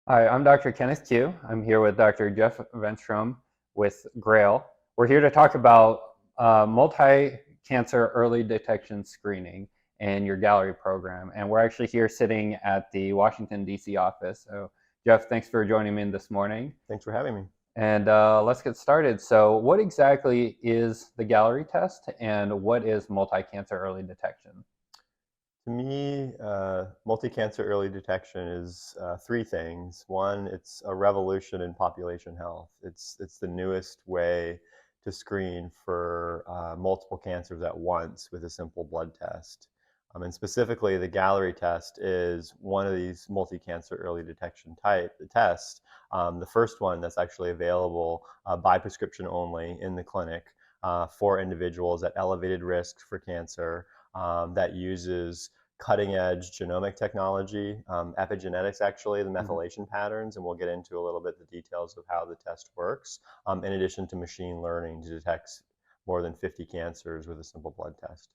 Hi, I'm Dr. Kenneth Qiu. I'm here with Dr. Jeff Venstrom with Grail. We're here to talk about multi-cancer early detection screening and your Galleri program. And we're actually here sitting at the Washington, D.C. office. So, Jeff, thanks for joining me this morning. Thanks for having me. And let's get started. So, what exactly is the Galleri test and what is multi-cancer early detection? To me, multi-cancer early detection is three things. One, it's a revolution in population health. It's the newest way to screen for multiple cancers at once with a simple blood test. And specifically, the Galleri test is one of these multi-cancer early detection tests. The first one that's actually available by prescription only in the clinic for individuals at elevated risk for cancer that uses cutting edge genomic technology, epigenetics actually, the Mhm. methylation patterns, and we'll get into a little bit the details of how the test works, in addition to machine learning to detect more than 50 cancers with a simple blood test.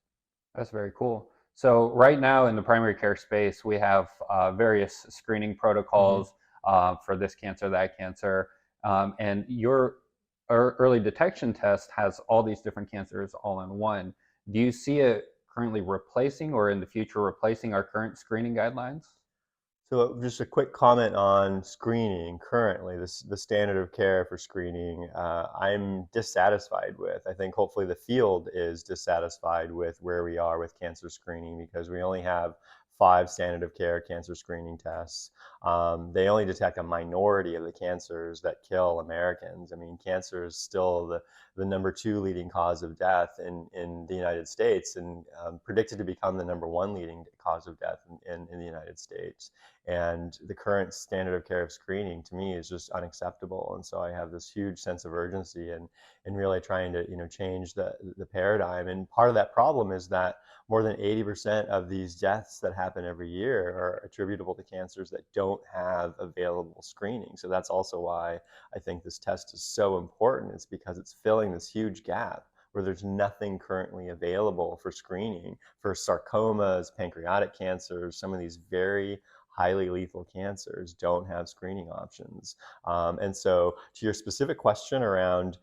That's very cool. So right now in the primary care space, we have various screening Mhm. protocols for this cancer, that cancer, and your early detection test has all these different cancers all in one. Do you see it currently replacing or in the future replacing our current screening guidelines? So just a quick comment on screening currently, the standard of care for screening, I'm dissatisfied with. I think hopefully the field is dissatisfied with where we are with cancer screening because we only have five standard of care cancer screening tests. They only detect a minority of the cancers that kill Americans. I mean, cancer is still the number two leading cause of death in the United States and predicted to become the number one leading cause of death in the United States. And the current standard of care of screening to me is just unacceptable. And so I have this huge sense of urgency and really trying to change the paradigm. And part of that problem is that more than 80% of these deaths that happen every year are attributable to cancers that don't have available screening. So that's also why I think this test is so important. It's because it's filling this huge gap where there's nothing currently available for screening for sarcomas, pancreatic cancers, some of these very highly lethal cancers don't have screening options. And so, to your specific question around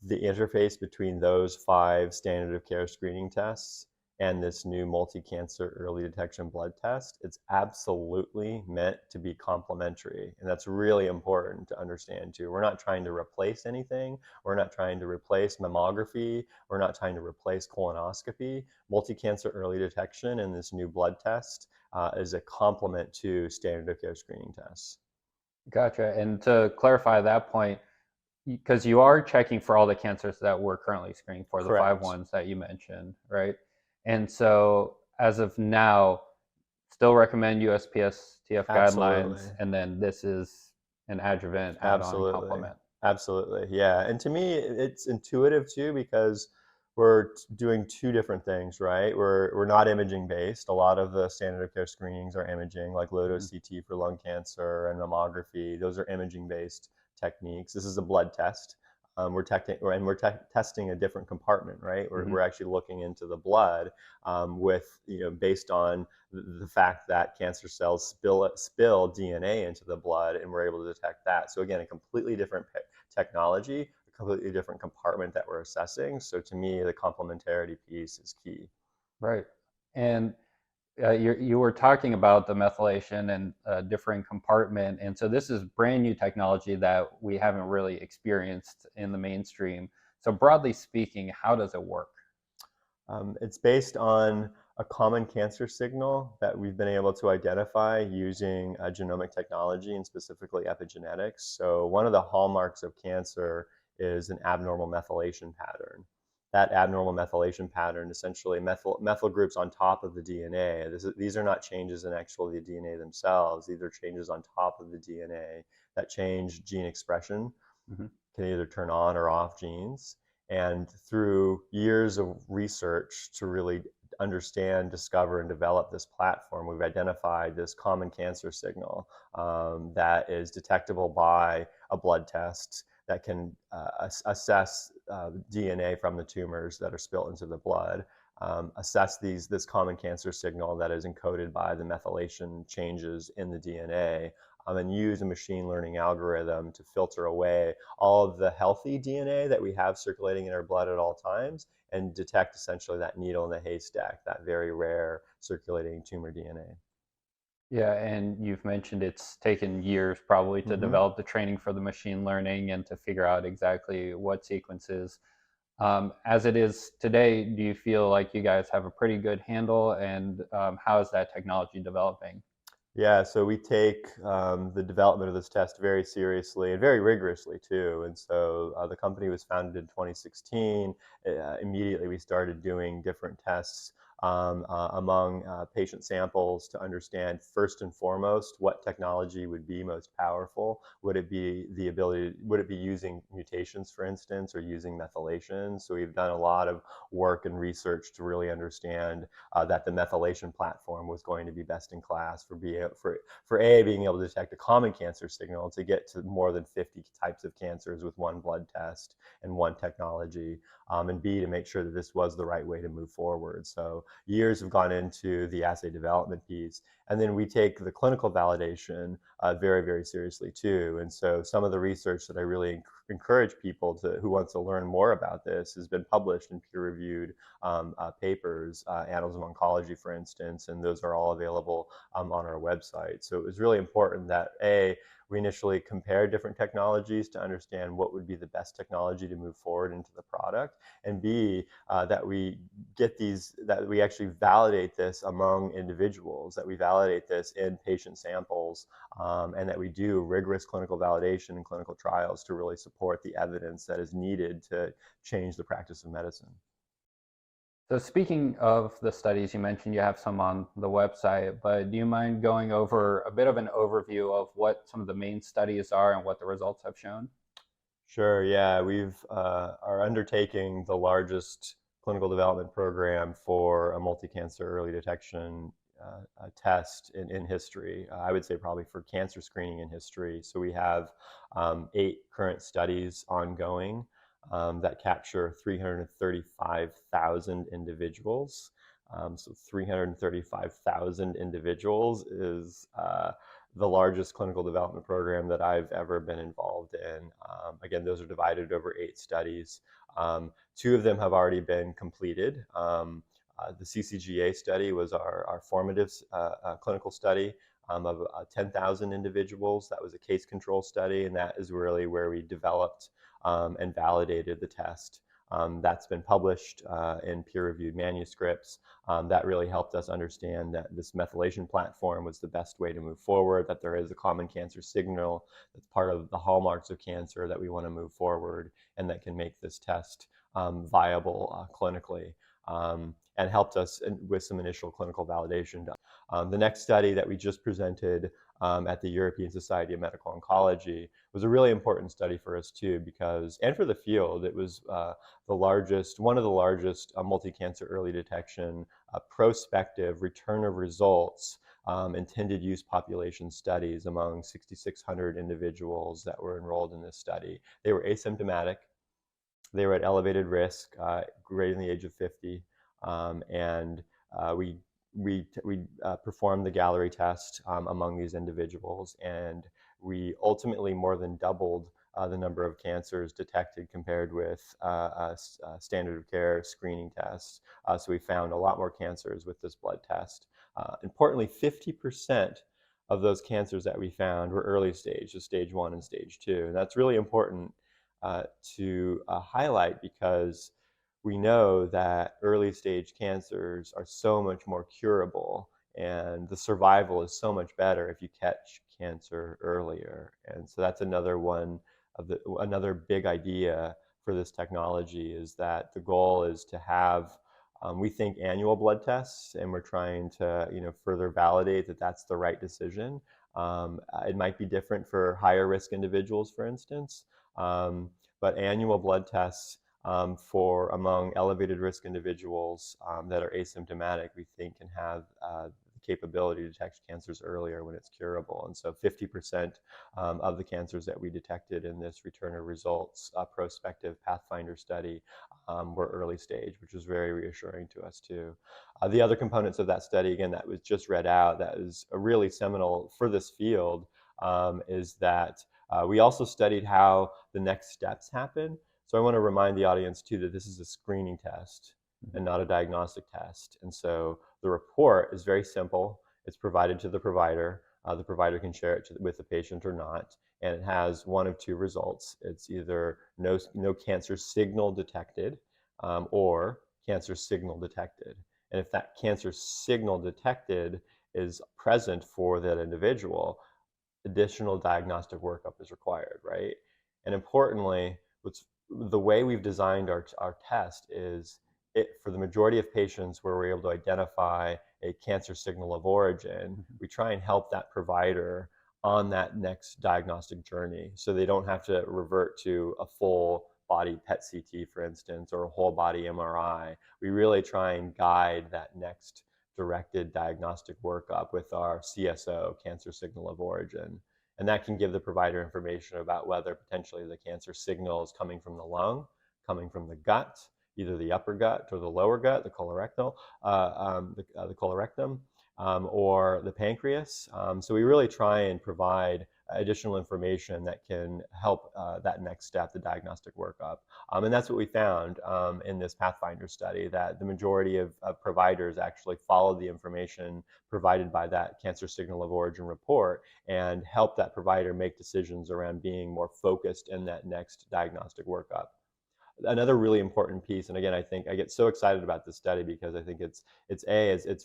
the interface between those five standard of care screening tests and this new multi-cancer early detection blood test, it's absolutely meant to be complementary. And that's really important to understand too. We're not trying to replace anything. We're not trying to replace mammography. We're not trying to replace colonoscopy. Multi-cancer early detection and this new blood test is a complement to standard of care screening tests. Gotcha. And to clarify that point, because you are checking for all the cancers that we're currently screening for, the five Correct. ones that you mentioned, right? And so as of now, still recommend USPSTF guidelines, Absolutely. and then this is an adjuvant add-on Absolutely. complement. Absolutely. Yeah. And to me, it's intuitive too because we're doing two different things, right? We're not imaging based. A lot of the standard of care screenings are imaging, like low Mhm. dose CT for lung cancer and mammography. Those are imaging based techniques. This is a blood test. We're testing a different compartment, right? We're Mhm. actually looking into the blood with, based on the fact that cancer cells spill DNA into the blood, and we're able to detect that. So again, a completely different technology, a completely different compartment that we're assessing. So to me, the complementarity piece is key. Right. And you were talking about the methylation and differing compartment, and so this is brand new technology that we haven't really experienced in the mainstream. So broadly speaking, how does it work? It's based on a common cancer signal that we've been able to identify using genomic technology and specifically epigenetics. So one of the hallmarks of cancer is an abnormal methylation pattern. That abnormal methylation pattern, essentially methyl groups on top of the DNA. These are not changes in actually the DNA themselves. These are changes on top of the DNA that change gene expression, Mhm. can either turn on or off genes. And through years of research to really understand, discover, and develop this platform, we've identified this common cancer signal that is detectable by a blood test that can assess DNA from the tumors that are spilled into the blood, assess this common cancer signal that is encoded by the methylation changes in the DNA, and use a machine learning algorithm to filter away all of the healthy DNA that we have circulating in our blood at all times and detect essentially that needle in the haystack, that very rare circulating tumor DNA. Yeah, and you've mentioned it's taken years probably to Hmm. develop the training for the machine learning and to figure out exactly what sequences. As it is today, do you feel like you guys have a pretty good handle, and how is that technology developing? Yeah, so we take the development of this test very seriously and very rigorously too. And so the company was founded in 2016. Immediately, we started doing different tests among patient samples to understand first and foremost what technology would be most powerful. Would it be the ability? Would it be using mutations, for instance, or using methylation? So we've done a lot of work and research to really understand that the methylation platform was going to be best in class for being able to detect a common cancer signal to get to more than 50 types of cancers with one blood test and one technology, and B, to make sure that this was the right way to move forward. So years have gone into the assay development piece, and then we take the clinical validation very, very seriously too. And so some of the research that I really encourage people to who wants to learn more about this has been published in peer-reviewed papers, Annals of Oncology, for instance, and those are all available on our website. So it was really important that we initially compared different technologies to understand what would be the best technology to move forward into the product, and B, that we that we actually validate this among individuals, that we validate this in patient samples, and that we do rigorous clinical validation and clinical trials to really support the evidence that is needed to change the practice of medicine. So speaking of the studies, you mentioned you have some on the website, but do you mind going over a bit of an overview of what some of the main studies are and what the results have shown? Sure. Yeah, we've are undertaking the largest clinical development program for a multi-cancer early detection test in history. I would say probably for cancer screening in history. So we have 8 current studies ongoing that capture 335,000 individuals. So 335,000 individuals is the largest clinical development program that I've ever been involved in. Again, those are divided over 8 studies. 2 of them have already been completed. The CCGA study was our formative clinical study of 10,000 individuals. That was a case control study, and that is really where we developed and validated the test. That's been published in peer-reviewed manuscripts. That really helped us understand that this methylation platform was the best way to move forward, that there is a common cancer signal that's part of the hallmarks of cancer that we want to move forward, and that can make this test viable clinically, and helped us with some initial clinical validation. The next study that we just presented at the European Society of Medical Oncology was a really important study for us too, because, and for the field, it was one of the largest multi-cancer early detection prospective return of results intended use population studies among 6,600 individuals that were enrolled in this study. They were asymptomatic. They were at elevated risk, greater than the age of 50, and we performed the Galleri test among these individuals, and we ultimately more than doubled the number of cancers detected compared with standard of care screening tests. So we found a lot more cancers with this blood test. Importantly, 50% of those cancers that we found were early stage, so stage 1 and stage 2. And that's really important to highlight, because we know that early stage cancers are so much more curable, and the survival is so much better if you catch cancer earlier. And so that's another big idea for this technology, is that the goal is to have we think annual blood tests, and we're trying to further validate that that's the right decision. It might be different for higher risk individuals, for instance, but annual blood tests for among elevated risk individuals that are asymptomatic, we think can have the capability to detect cancers earlier when it's curable. And so 50% of the cancers that we detected in this return of results prospective Pathfinder study were early stage, which was very reassuring to us too. The other components of that study, again, that was just read out, that is really seminal for this field, is that we also studied how the next steps happen. So I want to remind the audience too that this is a screening test and not a diagnostic test. And so the report is very simple. It's provided to the provider. The provider can share it with the patient or not. And it has one of two results. It's either no cancer signal detected, or cancer signal detected. And if that cancer signal detected is present for that individual, additional diagnostic workup is required, right? And importantly, the way we've designed our test is for the majority of patients where we're able to identify a cancer signal of origin, we try and help that provider on that next diagnostic journey so they don't have to revert to a full body PET CT, for instance, or a whole body MRI. We really try and guide that next directed diagnostic workup with our CSO, cancer signal of origin. And that can give the provider information about whether potentially the cancer signal is coming from the lung, coming from the gut, either the upper gut or the lower gut, the colorectal, the colorectum, or the pancreas. So we really try and provide additional information that can help that next step, the diagnostic workup. And that's what we found in this Pathfinder study, that the majority of providers actually followed the information provided by that cancer signal of origin report and help that provider make decisions around being more focused in that next diagnostic workup. Another really important piece, and again, I think I get so excited about this study because I think it's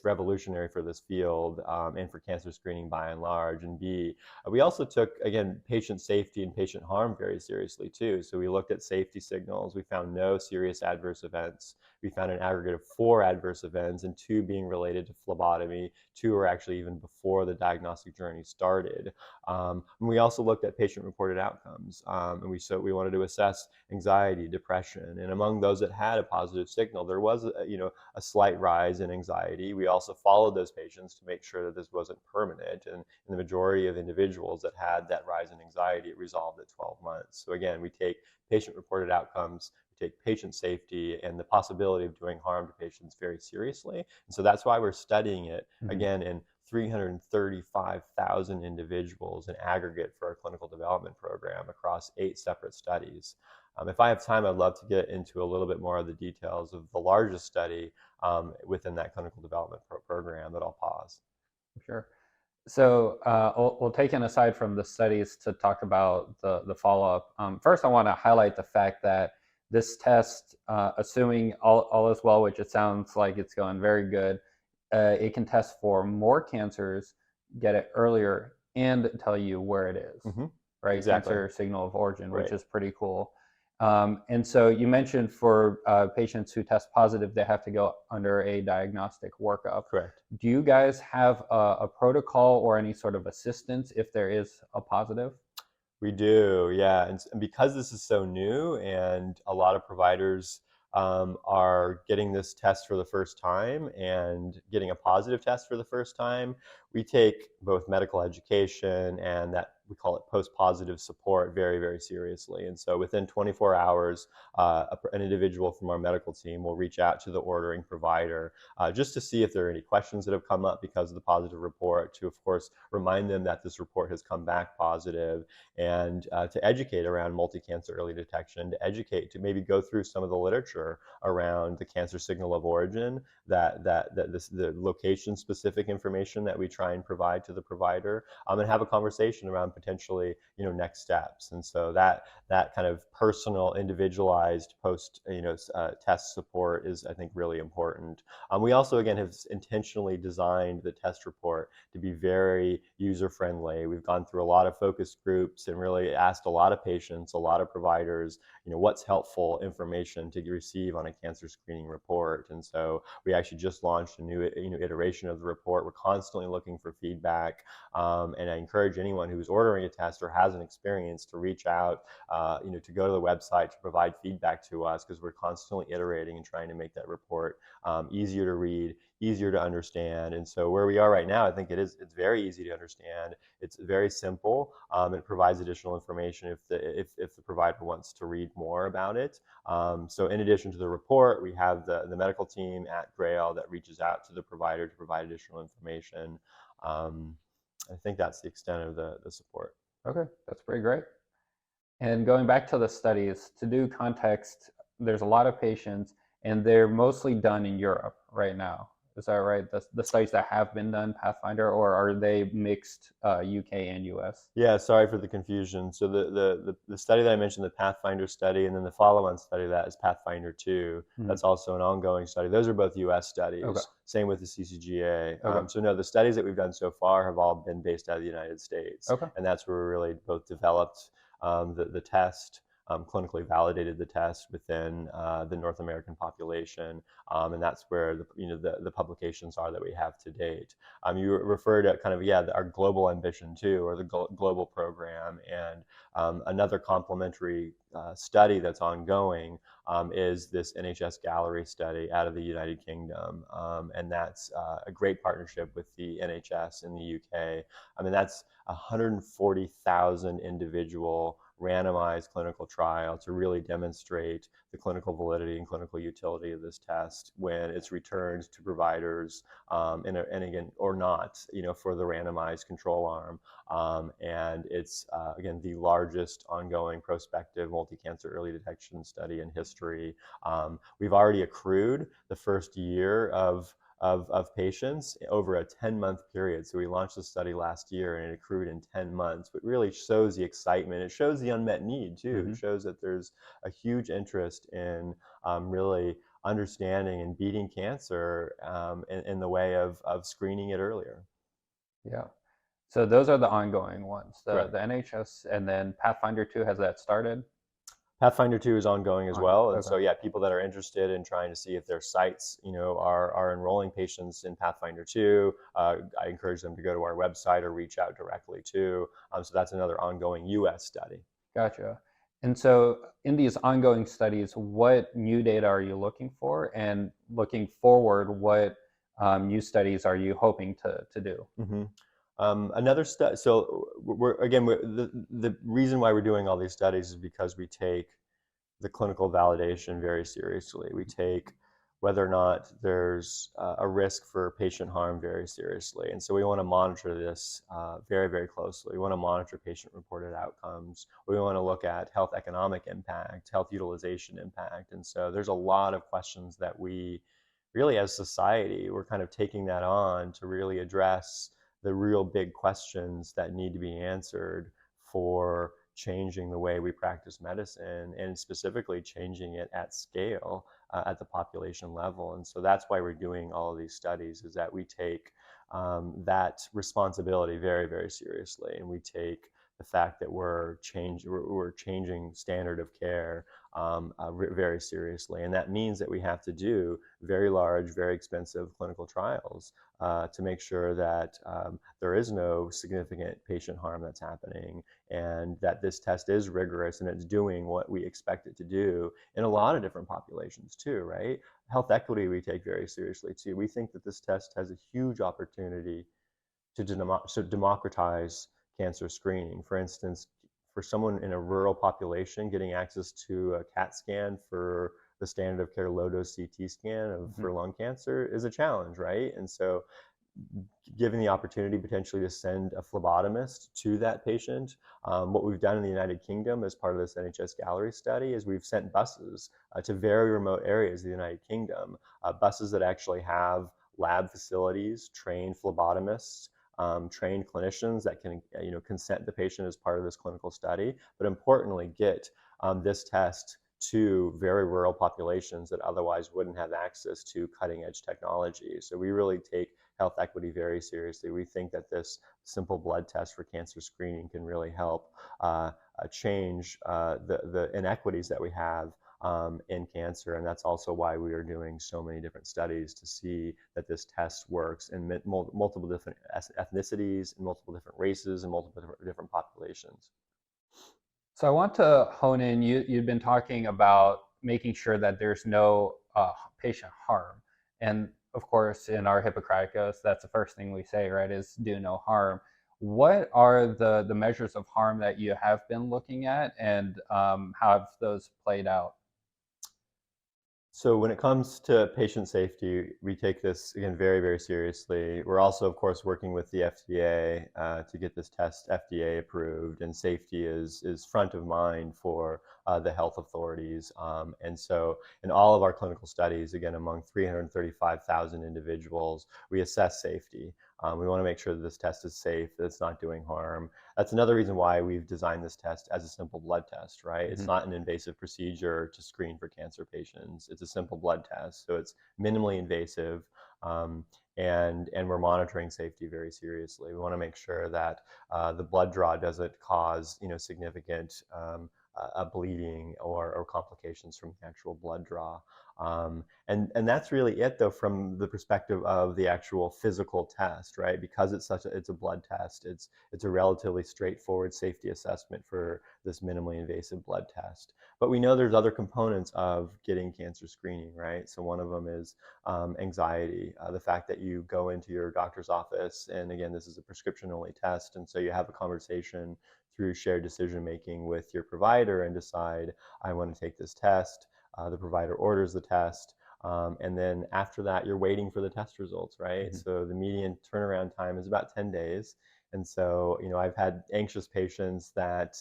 revolutionary for this field and for cancer screening by and large, and B, we also took, again, patient safety and patient harm very seriously too. So we looked at safety signals. We found no serious adverse events. We found an aggregate of 4 adverse events, and 2 being related to phlebotomy. 2 were actually even before the diagnostic journey started. And we also looked at patient-reported outcomes, and we wanted to assess anxiety, depression, and among those that had a positive signal, there was a slight rise in anxiety. We also followed those patients to make sure that this wasn't permanent, and in the majority of individuals that had that rise in anxiety, it resolved at 12 months. So again, we take patient-reported outcomes, we take patient safety and the possibility of doing harm to patients very seriously, and so that's why we're studying it again in 335,000 individuals in aggregate for our clinical development program across 8 separate studies. If I have time, I'd love to get into a little bit more of the details of the largest study within that clinical development program, but I'll pause. Sure. So we'll take an aside from the studies to talk about the follow-up. First, I want to highlight the fact that this test, assuming all is well, which it sounds like it's going very good, it can test for more cancers, get it earlier, and tell you where it is, right? Exactly. Cancer signal of origin, which Right. is pretty cool. And so you mentioned for patients who test positive, they have to go under a diagnostic workup. Correct. Do you guys have a protocol or any sort of assistance if there is a positive? We do, yeah. And because this is so new and a lot of providers are getting this test for the first time and getting a positive test for the first time, we take both medical education and that we call it post-positive support very, very seriously. And so within 24 hours, an individual from our medical team will reach out to the ordering provider just to see if there are any questions that have come up because of the positive report, to, of course, remind them that this report has come back positive, and to educate around multi-cancer early detection, to educate, to maybe go through some of the literature around the cancer signal of origin, the location-specific information that we try and provide to the provider, and have a conversation around potentially next steps. And so that kind of personal, individualized post test support is, I think, really important. We also, again, have intentionally designed the test report to be very user-friendly. We've gone through a lot of focus groups and really asked a lot of patients, a lot of providers, what's helpful information to receive on a cancer screening report. And so we actually just launched a new iteration of the report. We're constantly looking for feedback, and I encourage anyone who's ordering a test or has an experience to reach out, to go to the website to provide feedback to us, because we're constantly iterating and trying to make that report easier to read, easier to understand. And so where we are right now, I think it's very easy to understand. It's very simple. It provides additional information if the provider wants to read more about it. So in addition to the report, we have the medical team at Grail that reaches out to the provider to provide additional information. I think that's the extent of the support. Okay, that's pretty great. And going back to the studies, to do context, there's a lot of patients, and they're mostly done in Europe right now. Is that right? The studies that have been done, Pathfinder, or are they mixed UK and US? Yeah, sorry for the confusion. So the study that I mentioned, the Pathfinder study, and then the follow-on study of that is Pathfinder 2. Mhm. That's also an ongoing study. Those are both US Okay. studies. Same with the CCGA. Okay. So no, the studies that we've done so far have all been based out of the United States, Okay. and that's where we really both developed the test, clinically validated the test within the North American population, and that's where the publications are that we have to date. You referred to kind of, yeah, our global ambition too, or the global program. And another complementary study that's ongoing is this NHS Galleri study out of the United Kingdom. And that's a great partnership with the NHS in the UK. I mean, that's 140,000 individual randomized clinical trial to really demonstrate the clinical validity and clinical utility of this test when it's returned to providers, and again, or not, for the randomized control arm. And it's, again, the largest ongoing prospective multi-cancer early detection study in history. We've already accrued the first year of patients over a 10-month period. So we launched the study last year and it accrued in 10 months, but really shows the excitement. It shows the unmet need too. Mm-hmm. It shows that there's a huge interest in really understanding and beating cancer in the way of screening it earlier. Yeah. So those are the ongoing ones, the Correct. NHS, and then Pathfinder 2, has that started? Pathfinder 2 is ongoing as Ongoing. well. And Okay. so, yeah, people that are interested in trying to see if their sites, are enrolling patients in Pathfinder 2, I encourage them to go to our website or reach out directly too. So that's another ongoing US study. Gotcha. And so in these ongoing studies, what new data are you looking for? And looking forward, what new studies are you hoping to do? Mm-hmm. Another study. So the reason why we're doing all these studies is because we take the clinical validation very seriously. We take whether or not there's a risk for patient harm very seriously. And so we want to monitor this very, very closely. We want to monitor patient-reported outcomes. We want to look at health economic impact, health utilization impact. And so there's a lot of questions that we really, as society, we're kind of taking that on to really address the real big questions that need to be answered for changing the way we practice medicine, and specifically changing it at scale, at the population level. And so that's why we're doing all of these studies, is that we take that responsibility very, very seriously, and we take the fact that we're changing standard of care very seriously. And that means that we have to do very large, very expensive clinical trials to make sure that there is no significant patient harm that's happening, and that this test is rigorous and it's doing what we expect it to do in a lot of different populations too, right? Health equity we take very seriously too. We think that this test has a huge opportunity to democratize cancer screening. For instance, for someone in a rural population, getting access to a CAT scan for the standard of care low dose CT scan Mhm. for lung cancer is a challenge, right? And so given the opportunity potentially to send a phlebotomist to that patient. What we've done in the United Kingdom as part of this NHS Galleri study is we've sent buses to very remote areas of the United Kingdom, buses that actually have lab facilities, trained phlebotomists, trained clinicians that can consent the patient as part of this clinical study, but importantly get this test to very rural populations that otherwise wouldn't have access to cutting edge technology. So we really take health equity very seriously. We think that this simple blood test for cancer screening can really help change the inequities that we have in cancer. And that's also why we are doing so many different studies to see that this test works in multiple different ethnicities, in multiple different races, and multiple different populations. So I want to hone in. You've been talking about making sure that there's no patient harm, and of course, in our Hippocratic oath, that's the first thing we say, right? Is do no harm. What are the measures of harm that you have been looking at, and how have those played out? So when it comes to patient safety, we take this again very, very seriously. We're also, of course, working with the FDA to get this test FDA approved, and safety is front of mind for the health authorities. And so, in all of our clinical studies, again, among 335,000 individuals, we assess safety. We want to make sure that this test is safe, that it's not doing harm. That's another reason why we've designed this test as a simple blood test, right? It's Hmm. not an invasive procedure to screen for cancer patients. It's a simple blood test, so it's minimally invasive, um, and we're monitoring safety very seriously. We want to make sure that the blood draw doesn't cause significant bleeding or complications from the actual blood draw. And that's really it, though, from the perspective of the actual physical test, right? Because it's a blood test. It's a relatively straightforward safety assessment for this minimally invasive blood test. But we know there's other components of getting cancer screening, right? So one of them is anxiety, the fact that you go into your doctor's office, and again, this is a prescription-only test, and so you have a conversation through shared decision making with your provider and decide, I want to take this test. The provider orders the test. And then after that, you're waiting for the test results, right? Hmm. So the median turnaround time is about 10 days. And so, I've had anxious patients that,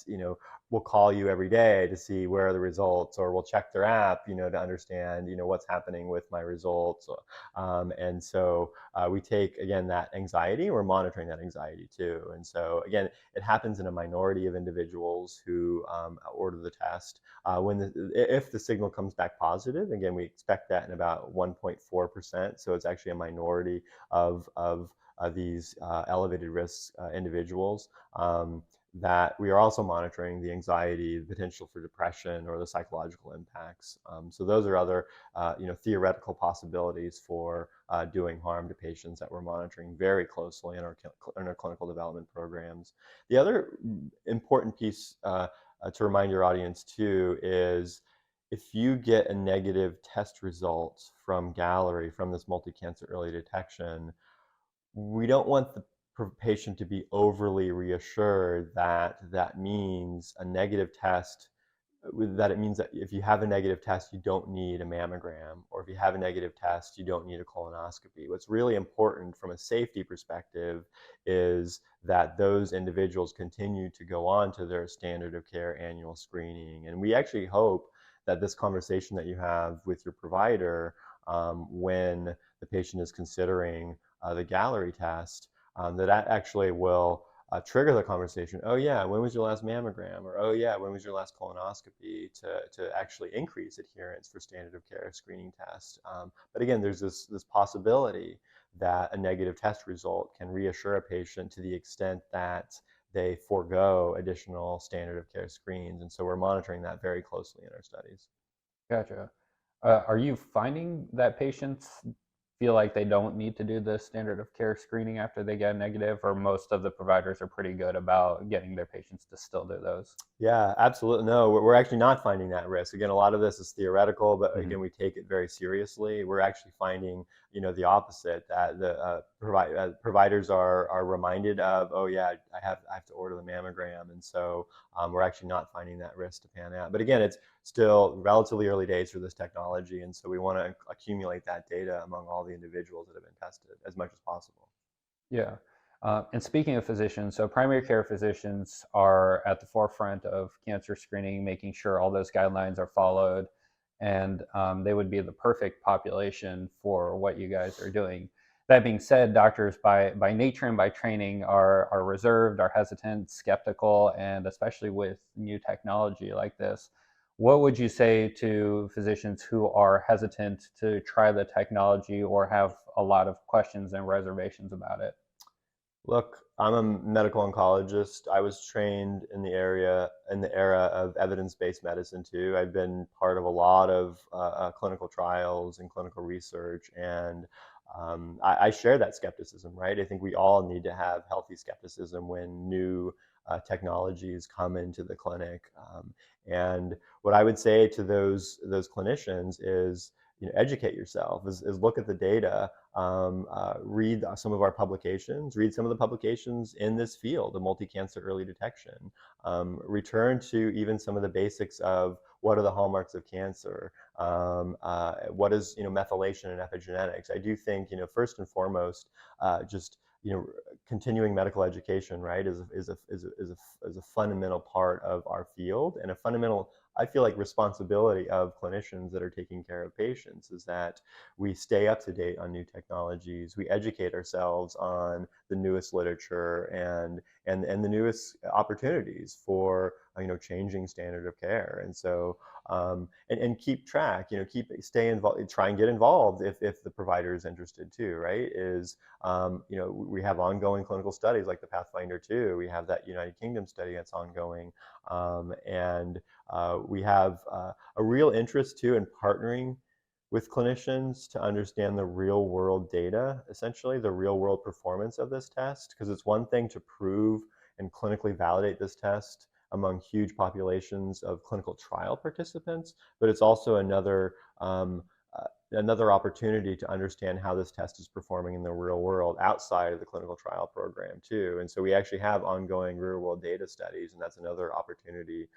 will call you every day to see where are the results, or will check their app, to understand, what's happening with my results. And so we take, again, that anxiety, we're monitoring that anxiety too. And so, again, it happens in a minority of individuals who order the test. If the signal comes back positive, again, we expect that in about 1.4%. So it's actually a minority of these elevated risk individuals. That we are also monitoring the anxiety, the potential for depression, or the psychological impacts. So those are other, theoretical possibilities for doing harm to patients that we're monitoring very closely in our clinical development programs. The other important piece to remind your audience too is, if you get a negative test result from Galleri, from this multi-cancer early detection, we don't want the patient to be overly reassured that that means a negative test, that it means that if you have a negative test, you don't need a mammogram, or if you have a negative test, you don't need a colonoscopy. What's really important from a safety perspective is that those individuals continue to go on to their standard of care annual screening. And we actually hope that this conversation that you have with your provider, when the patient is considering the Galleri test, that actually will trigger the conversation. Oh yeah, when was your last mammogram? Or oh yeah, when was your last colonoscopy? To actually increase adherence for standard of care screening tests. But again, there's this possibility that a negative test result can reassure a patient to the extent that they forego additional standard of care screens. And so we're monitoring that very closely in our studies. Gotcha. Are you finding that patients feel like they don't need to do the standard of care screening after they get negative, or most of the providers are pretty good about getting their patients to still do those? Yeah, absolutely. No, we're actually not finding that risk. Again, a lot of this is theoretical, but Hmm. again, we take it very seriously. We're actually finding, the opposite, that the providers are reminded of, oh yeah, I have to order the mammogram, and so we're actually not finding that risk to pan out. But again, it's still relatively early days for this technology, and so we want to accumulate that data among all the individuals that have been tested as much as possible. Yeah. And speaking of physicians, so primary care physicians are at the forefront of cancer screening, making sure all those guidelines are followed, and they would be the perfect population for what you guys are doing. That being said, doctors by nature and by training are reserved, are hesitant, skeptical, and especially with new technology like this. What would you say to physicians who are hesitant to try the technology or have a lot of questions and reservations about it? Look, I'm a medical oncologist. I was trained in the era of evidence-based medicine too. I've been part of a lot of clinical trials and clinical research, and I share that skepticism, right? I think we all need to have healthy skepticism when new technologies come into the clinic. And what I would say to those clinicians is, educate yourself, is look at the data, read some of our publications, read some of the publications in this field of multi-cancer early detection, return to even some of the basics of what are the hallmarks of cancer, what is, methylation and epigenetics. I do think, first and foremost, just, continuing medical education, right, is a fundamental part of our field, and a fundamental, I feel like, responsibility of clinicians that are taking care of patients, is that we stay up to date on new technologies, we educate ourselves on the newest literature and the newest opportunities for, changing standard of care. And so, and keep track, stay involved, try and get involved if the provider is interested too, right? We have ongoing clinical studies like the Pathfinder 2. We have that United Kingdom study that's ongoing. And we have a real interest too in partnering with clinicians to understand the real world data, essentially the real world performance of this test, because it's one thing to prove and clinically validate this test among huge populations of clinical trial participants, but it's also another opportunity to understand how this test is performing in the real world outside of the clinical trial program too. And so we actually have ongoing real world data studies, and that's another opportunity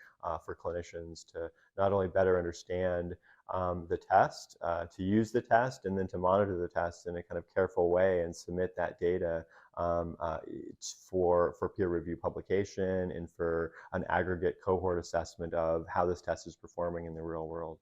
for clinicians to not only better understand the test, to use the test, and then to monitor the test in a kind of careful way and submit that data for peer review publication and for an aggregate cohort assessment of how this test is performing in the real world.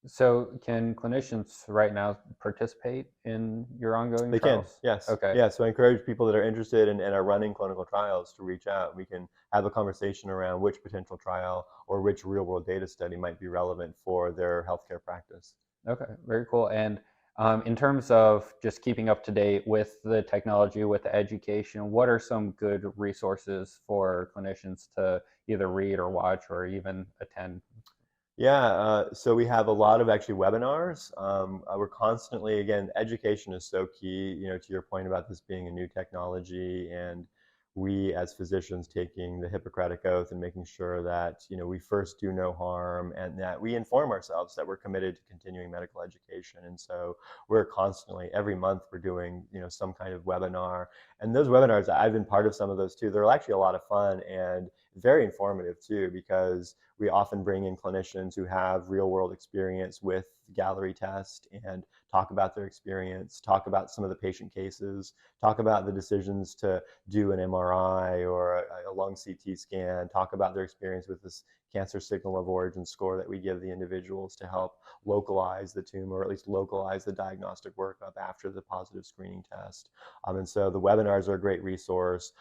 So can clinicians right now participate in your ongoing They can, trials? yes. Okay. Yeah, so I encourage people that are interested and are running clinical trials to reach out. We can have a conversation around which potential trial or which real world data study might be relevant for their healthcare practice. Okay, very cool. And in terms of just keeping up to date with the technology, with the education, what are some good resources for clinicians to either read or watch or even attend? Yeah, so we have a lot of actually webinars. We're constantly, again, education is so key, to your point about this being a new technology, and we as physicians taking the Hippocratic Oath and making sure that, we first do no harm and that we inform ourselves that we're committed to continuing medical education. And so we're constantly, every month we're doing, some kind of webinar. And those webinars, I've been part of some of those too. They're actually a lot of fun and very informative too, because we often bring in clinicians who have real world experience with the Galleri test and talk about their experience, talk about some of the patient cases, talk about the decisions to do an MRI or a lung CT scan, talk about their experience with this cancer signal of origin score that we give the individuals to help localize the tumor, or at least localize the diagnostic workup after the positive screening test. And so the webinars are a great resource.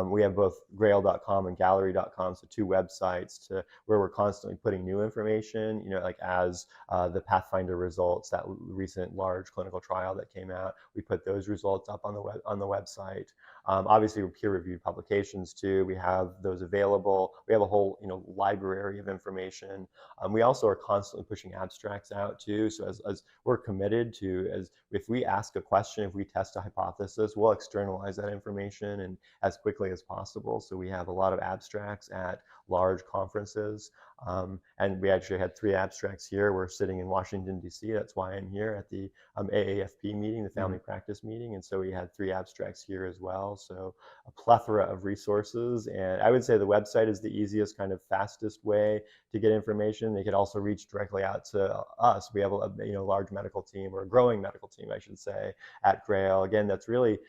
We have both grail.com and galleri.com, so two websites where we're constantly putting new information, like as the Pathfinder results, that recent large clinical trial that came out, we put those results up on the website. Obviously, peer-reviewed publications too. We have those available. We have a whole library of information. We also are constantly pushing abstracts out too. So as we're committed to, as if we ask a question, if we test a hypothesis, we'll externalize that information and as quickly as possible. So we have a lot of abstracts at large conferences. And we actually had 3 abstracts here. We're sitting in Washington, D.C. That's why I'm here at the AAFP meeting, the family practice meeting. And so we had 3 abstracts here as well. So a plethora of resources. And I would say the website is the easiest, kind of fastest way to get information. They could also reach directly out to us. We have a large medical team, or a growing medical team, I should say, at Grail. Again, that's really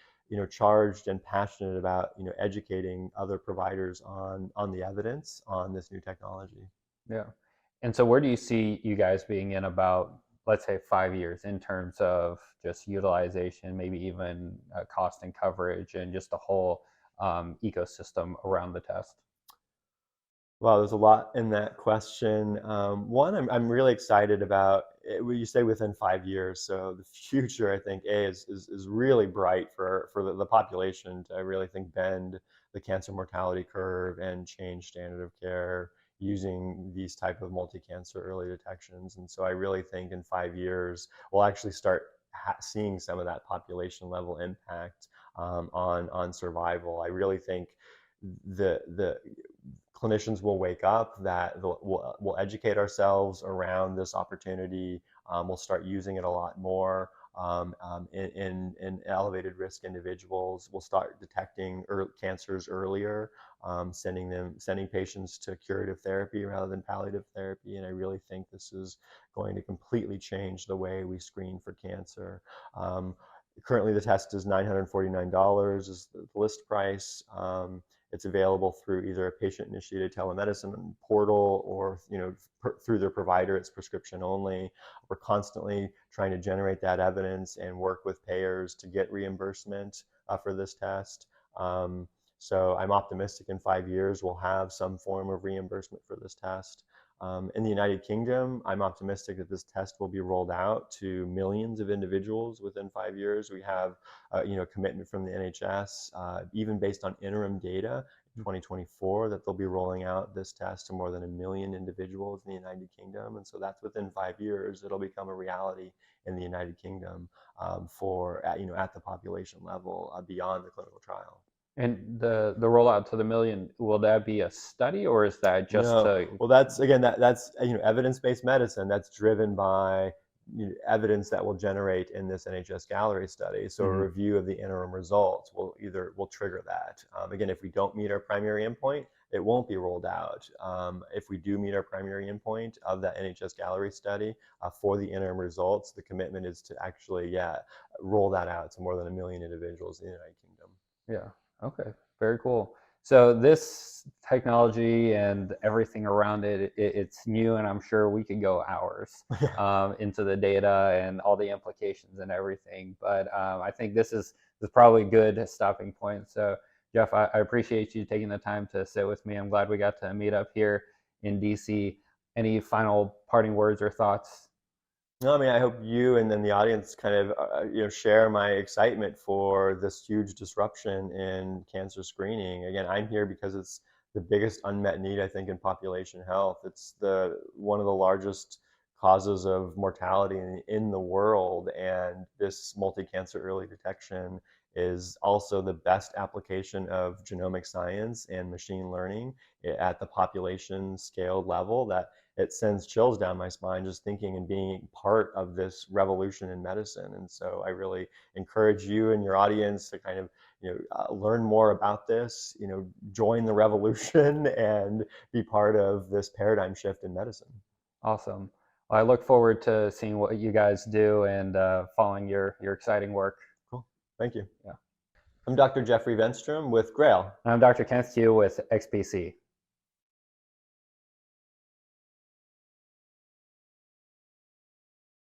charged and passionate about educating other providers on the evidence on this new technology. Yeah. And so where do you see you guys being in about, let's say, 5 years in terms of just utilization, maybe even cost and coverage, and just the whole ecosystem around the test? Wow, there's a lot in that question. One, I'm really excited about you say within 5 years. So the future, I think, is really bright for the population to, I really think, bend the cancer mortality curve and change standard of care using these type of multi-cancer early detections. And so I really think in 5 years we'll actually start seeing some of that population level impact on survival. I really think the clinicians will wake up, that we'll educate ourselves around this opportunity. We'll start using it a lot more. in elevated risk individuals. We'll start detecting cancers earlier, sending patients to curative therapy rather than palliative therapy. And I really think this is going to completely change the way we screen for cancer. Currently, the test is $949 is the list price. It's available through either a patient-initiated telemedicine portal or through their provider. It's prescription only. We're constantly trying to generate that evidence and work with payers to get reimbursement for this test. So I'm optimistic in 5 years we'll have some form of reimbursement for this test. In the United Kingdom, I'm optimistic that this test will be rolled out to millions of individuals within 5 years. We have, commitment from the NHS, even based on interim data in 2024, that they'll be rolling out this test to more than 1 million individuals in the United Kingdom. And so that's within 5 years, it'll become a reality in the United Kingdom at the population level beyond the clinical trial. And the rollout to the million, will that be a study or is that just No, to? well, that's evidence-based medicine that's driven by evidence that will generate in this NHS Galleri study. So a Mhm. review of the interim results will trigger that. Again, if we don't meet our primary endpoint, it won't be rolled out. If we do meet our primary endpoint of that NHS Galleri study for the interim results, the commitment is to actually, roll that out to more than 1 million individuals in the United Kingdom. Yeah. Okay. Very cool. So this technology and everything around it's new, and I'm sure we could go hours into the data and all the implications and everything. But I think this is probably a good stopping point. So Jeff, I appreciate you taking the time to sit with me. I'm glad we got to meet up here in DC. Any final parting words or thoughts? No, I mean, I hope you and then the audience kind of, share my excitement for this huge disruption in cancer screening. Again, I'm here because it's the biggest unmet need, I think, in population health. It's one of the largest causes of mortality in the world, and this multi-cancer early detection is also the best application of genomic science and machine learning at the population scale level that it sends chills down my spine just thinking and being part of this revolution in medicine. And so I really encourage you and your audience to kind of learn more about this, join the revolution and be part of this paradigm shift in medicine. Awesome. Well, I look forward to seeing what you guys do and following your exciting work. Cool. Thank you. Yeah. I'm Dr. Jeffrey Venstrom with Grail. And I'm Dr. Kenneth Qiu with XPC.